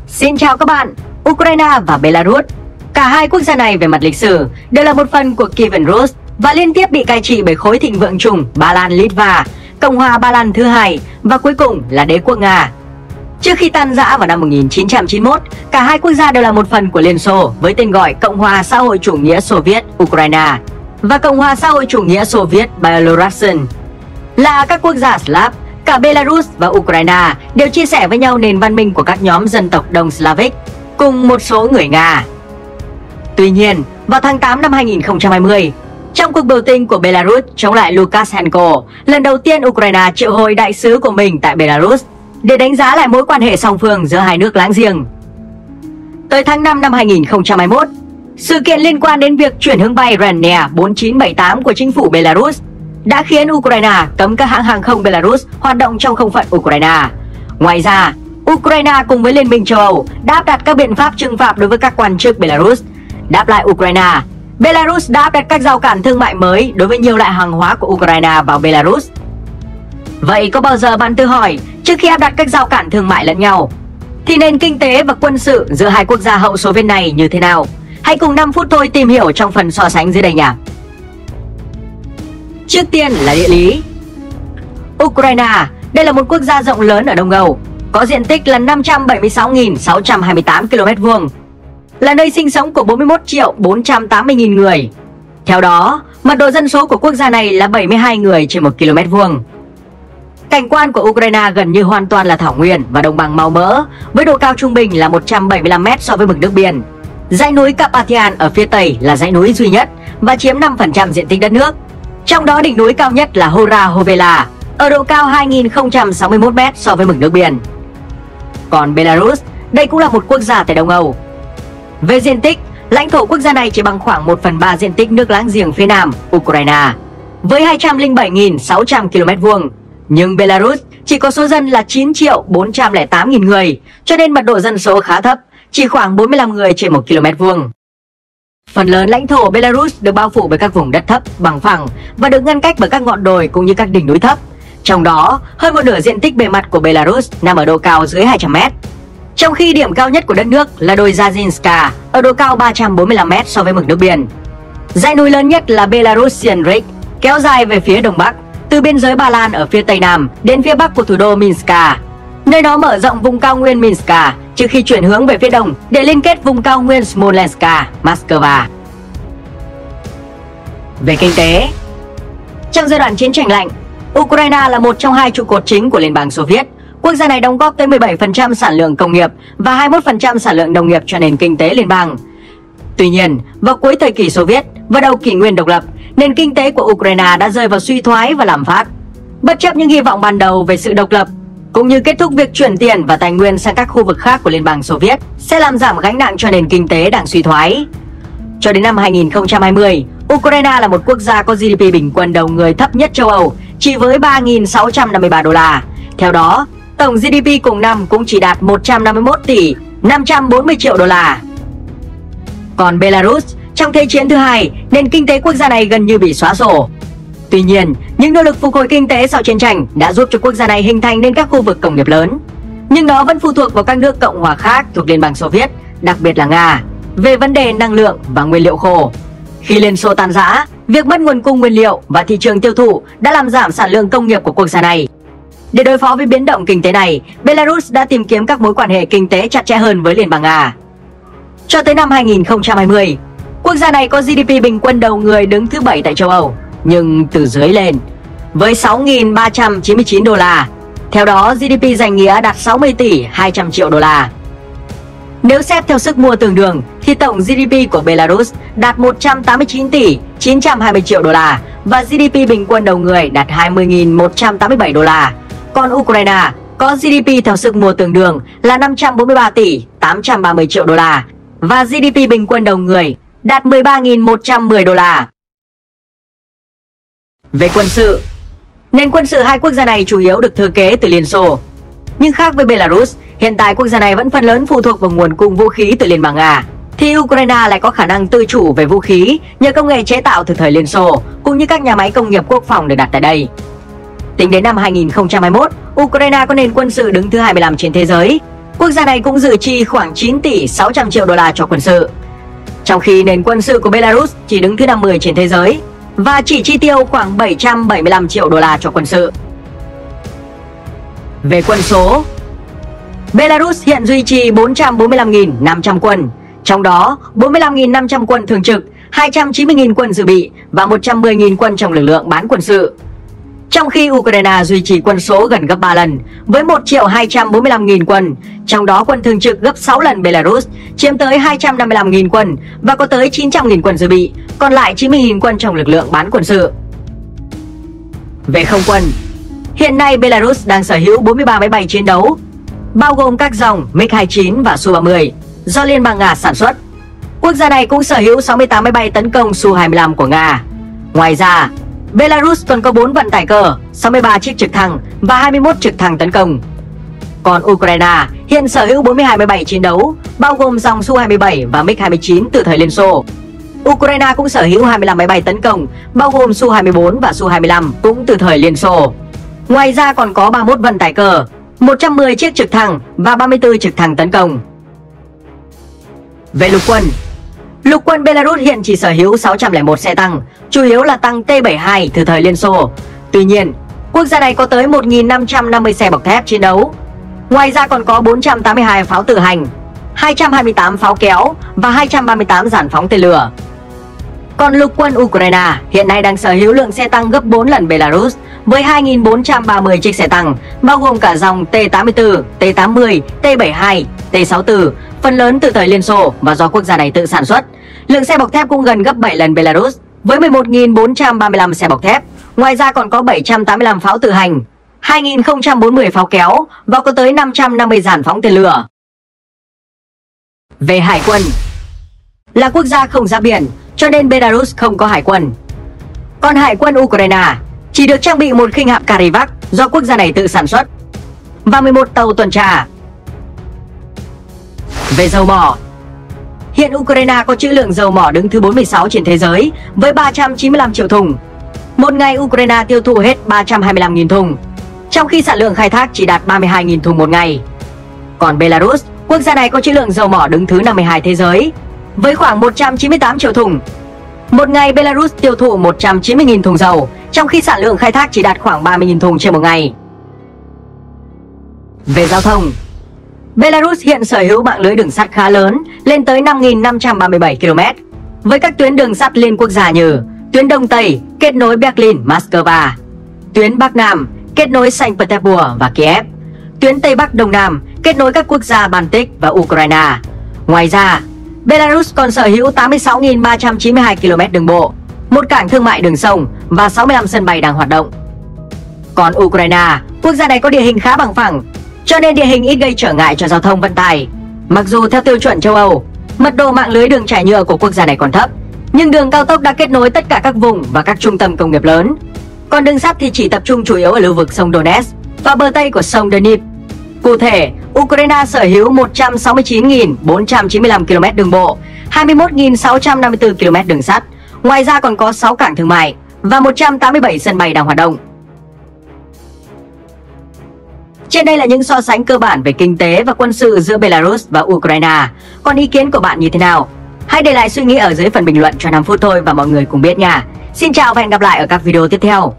Xin chào các bạn, Ukraine và Belarus. Cả hai quốc gia này về mặt lịch sử đều là một phần của Kievan Rus và liên tiếp bị cai trị bởi khối thịnh vượng chung Ba Lan Litva, Cộng hòa Ba Lan thứ hai và cuối cùng là Đế quốc Nga. Trước khi tan rã vào năm 1991, cả hai quốc gia đều là một phần của Liên Xô với tên gọi Cộng hòa xã hội chủ nghĩa Xô Viết Ukraine và Cộng hòa xã hội chủ nghĩa Xô Viết Belarusian. Là các quốc gia Slav, cả Belarus và Ukraine đều chia sẻ với nhau nền văn minh của các nhóm dân tộc Đông Slavic cùng một số người Nga. Tuy nhiên, vào tháng 8 năm 2020, trong cuộc biểu tình của Belarus chống lại Lukashenko, lần đầu tiên Ukraine triệu hồi đại sứ của mình tại Belarus để đánh giá lại mối quan hệ song phương giữa hai nước láng giềng. Tới tháng 5 năm 2021, sự kiện liên quan đến việc chuyển hướng bay Ryanair 4978 của chính phủ Belarus đã khiến Ukraine cấm các hãng hàng không Belarus hoạt động trong không phận Ukraine. Ngoài ra, Ukraine cùng với Liên minh châu Âu đã áp đặt các biện pháp trừng phạt đối với các quan chức Belarus. Đáp lại Ukraine, Belarus đã áp đặt các rào cản thương mại mới đối với nhiều loại hàng hóa của Ukraine vào Belarus. Vậy có bao giờ bạn tự hỏi, trước khi áp đặt các rào cản thương mại lẫn nhau, thì nền kinh tế và quân sự giữa hai quốc gia hậu Xô Viết này như thế nào? Hãy cùng 5 phút thôi tìm hiểu trong phần so sánh dưới đây nhỉ. Trước tiên là địa lý. Ukraine, đây là một quốc gia rộng lớn ở Đông Âu, có diện tích là 576.628 km2, là nơi sinh sống của 41.480.000 người. Theo đó, mật độ dân số của quốc gia này là 72 người trên 1 km2. Cảnh quan của Ukraine gần như hoàn toàn là thảo nguyên và đồng bằng màu mỡ, với độ cao trung bình là 175 m so với mực nước biển. Dãy núi Carpathian ở phía tây là dãy núi duy nhất và chiếm 5% diện tích đất nước. Trong đó đỉnh núi cao nhất là Hora Hovela ở độ cao 2.061 m so với mực nước biển. Còn Belarus, đây cũng là một quốc gia tại Đông Âu. Về diện tích, lãnh thổ quốc gia này chỉ bằng khoảng 1/3 diện tích nước láng giềng phía nam Ukraine với 207.600 km2. Nhưng Belarus chỉ có số dân là 9.408.000 người, cho nên mật độ dân số khá thấp, chỉ khoảng 45 người trên 1 km2. Phần lớn lãnh thổ Belarus được bao phủ bởi các vùng đất thấp, bằng phẳng và được ngăn cách bởi các ngọn đồi cũng như các đỉnh núi thấp. Trong đó, hơn một nửa diện tích bề mặt của Belarus nằm ở độ cao dưới 200 m. Trong khi điểm cao nhất của đất nước là đồi Zazinska ở độ cao 345 m so với mực nước biển. Dãy núi lớn nhất là Belarusian Ridge, kéo dài về phía đông bắc, từ biên giới Ba Lan ở phía tây nam đến phía bắc của thủ đô Minsk, nơi nó mở rộng vùng cao nguyên Minsk trước khi chuyển hướng về phía đông để liên kết vùng cao nguyên Smolensk, Moscow. Về kinh tế, trong giai đoạn chiến tranh lạnh, Ukraine là một trong hai trụ cột chính của Liên bang Xô Viết. Quốc gia này đóng góp tới 17% sản lượng công nghiệp và 21% sản lượng nông nghiệp cho nền kinh tế liên bang. Tuy nhiên, vào cuối thời kỳ Xô Viết và đầu kỷ nguyên độc lập, nền kinh tế của Ukraine đã rơi vào suy thoái và lạm phát. Bất chấp những hy vọng ban đầu về sự độc lập, cũng như kết thúc việc chuyển tiền và tài nguyên sang các khu vực khác của Liên bang Xô Viết sẽ làm giảm gánh nặng cho nền kinh tế đang suy thoái. Cho đến năm 2020, Ukraine là một quốc gia có GDP bình quân đầu người thấp nhất châu Âu, chỉ với 3.653 đô la. Theo đó, tổng GDP cùng năm cũng chỉ đạt 151 tỷ 540 triệu đô la. Còn Belarus, trong Thế chiến thứ hai, nền kinh tế quốc gia này gần như bị xóa sổ. Tuy nhiên, những nỗ lực phục hồi kinh tế sau chiến tranh đã giúp cho quốc gia này hình thành nên các khu vực công nghiệp lớn. Nhưng nó vẫn phụ thuộc vào các nước cộng hòa khác thuộc Liên bang Xô Viết, đặc biệt là Nga, về vấn đề năng lượng và nguyên liệu khô. Khi Liên Xô tan rã, việc mất nguồn cung nguyên liệu và thị trường tiêu thụ đã làm giảm sản lượng công nghiệp của quốc gia này. Để đối phó với biến động kinh tế này, Belarus đã tìm kiếm các mối quan hệ kinh tế chặt chẽ hơn với Liên bang Nga. Cho tới năm 2020, quốc gia này có GDP bình quân đầu người đứng thứ 7 tại châu Âu, nhưng từ dưới lên, với 6.399 đô la. Theo đó, GDP danh nghĩa đạt 60 tỷ 200 triệu đô la. Nếu xét theo sức mua tương đương, thì tổng GDP của Belarus đạt 189 tỷ 920 triệu đô la và GDP bình quân đầu người đạt 20.187 đô la. Còn Ukraine có GDP theo sức mua tương đương là 543 tỷ 830 triệu đô la và GDP bình quân đầu người đạt 13.110 đô la. Về quân sự, nền quân sự hai quốc gia này chủ yếu được thừa kế từ Liên Xô. Nhưng khác với Belarus, hiện tại quốc gia này vẫn phần lớn phụ thuộc vào nguồn cung vũ khí từ Liên bang Nga, thì Ukraine lại có khả năng tự chủ về vũ khí nhờ công nghệ chế tạo từ thời Liên Xô, cũng như các nhà máy công nghiệp quốc phòng được đặt tại đây. Tính đến năm 2021, Ukraine có nền quân sự đứng thứ 25 trên thế giới. Quốc gia này cũng dự chi khoảng 9 tỷ 600 triệu đô la cho quân sự. Trong khi nền quân sự của Belarus chỉ đứng thứ 50 trên thế giới và chỉ chi tiêu khoảng 775 triệu đô la cho quân sự. Về quân số, Belarus hiện duy trì 445.500 quân, trong đó 45.500 quân thường trực, 290.000 quân dự bị và 110.000 quân trong lực lượng bán quân sự. Trong khi Ukraine duy trì quân số gần gấp 3 lần với 1.245.000 quân, trong đó quân thường trực gấp 6 lần Belarus, chiếm tới 255.000 quân và có tới 900.000 quân dự bị, còn lại 90.000 quân trong lực lượng bán quân sự. Về không quân, hiện nay Belarus đang sở hữu 43 máy bay chiến đấu, bao gồm các dòng MiG-29 và Su-30 do Liên bang Nga sản xuất. Quốc gia này cũng sở hữu 68 máy bay tấn công Su-25 của Nga. Ngoài ra, Belarus còn có 4 vận tải cờ, 63 chiếc trực thăng và 21 trực thăng tấn công. Còn Ukraine hiện sở hữu 42 máy bay chiến đấu, bao gồm dòng Su-27 và MiG-29 từ thời Liên Xô. Ukraine cũng sở hữu 25 máy bay tấn công, bao gồm Su-24 và Su-25 cũng từ thời Liên Xô. Ngoài ra còn có 31 vận tải cờ, 110 chiếc trực thăng và 34 trực thăng tấn công. Về lục quân Belarus hiện chỉ sở hữu 601 xe tăng, chủ yếu là tăng T-72 từ thời Liên Xô. Tuy nhiên, quốc gia này có tới 1.550 xe bọc thép chiến đấu. Ngoài ra còn có 482 pháo tự hành, 228 pháo kéo và 238 dàn phóng tên lửa. Còn lục quân Ukraine hiện nay đang sở hữu lượng xe tăng gấp 4 lần Belarus với 2.430 chiếc xe tăng, bao gồm cả dòng T-84, T-80, T-72, T-64, phần lớn từ thời Liên Xô và do quốc gia này tự sản xuất. Lượng xe bọc thép cũng gần gấp 7 lần Belarus với 11.435 xe bọc thép. Ngoài ra còn có 785 pháo tự hành, 2.040 pháo kéo và có tới 550 dàn phóng tên lửa. Về hải quân, là quốc gia không giáp biển, cho nên Belarus không có hải quân. Còn hải quân Ukraine chỉ được trang bị một khinh hạm Karivac do quốc gia này tự sản xuất và 11 tàu tuần tra. Về dầu mỏ, hiện Ukraine có trữ lượng dầu mỏ đứng thứ 46 trên thế giới với 395 triệu thùng. Một ngày Ukraine tiêu thụ hết 325.000 thùng, trong khi sản lượng khai thác chỉ đạt 32.000 thùng một ngày. Còn Belarus, quốc gia này có trữ lượng dầu mỏ đứng thứ 52 thế giới với khoảng 198 triệu thùng. Một ngày Belarus tiêu thụ 190.000 thùng dầu, trong khi sản lượng khai thác chỉ đạt khoảng 30.000 thùng trên một ngày. Về giao thông, Belarus hiện sở hữu mạng lưới đường sắt khá lớn, lên tới 5.537 km, với các tuyến đường sắt liên quốc gia như tuyến Đông Tây kết nối Berlin, Moscow, tuyến Bắc Nam kết nối Saint Petersburg và Kiev, tuyến Tây Bắc Đông Nam kết nối các quốc gia Baltic và Ukraine. Ngoài ra, Belarus còn sở hữu 86.392 km đường bộ, một cảng thương mại đường sông và 65 sân bay đang hoạt động. Còn Ukraine, quốc gia này có địa hình khá bằng phẳng, cho nên địa hình ít gây trở ngại cho giao thông vận tải. Mặc dù theo tiêu chuẩn châu Âu, mật độ mạng lưới đường trải nhựa của quốc gia này còn thấp, nhưng đường cao tốc đã kết nối tất cả các vùng và các trung tâm công nghiệp lớn. Còn đường sắt thì chỉ tập trung chủ yếu ở lưu vực sông Donetsk và bờ tây của sông Dnipro. Cụ thể, Ukraine sở hữu 169.495 km đường bộ, 21.654 km đường sắt. Ngoài ra còn có 6 cảng thương mại và 187 sân bay đang hoạt động. Trên đây là những so sánh cơ bản về kinh tế và quân sự giữa Belarus và Ukraine. Còn ý kiến của bạn như thế nào? Hãy để lại suy nghĩ ở dưới phần bình luận cho 5 phút thôi và mọi người cùng biết nha. Xin chào và hẹn gặp lại ở các video tiếp theo.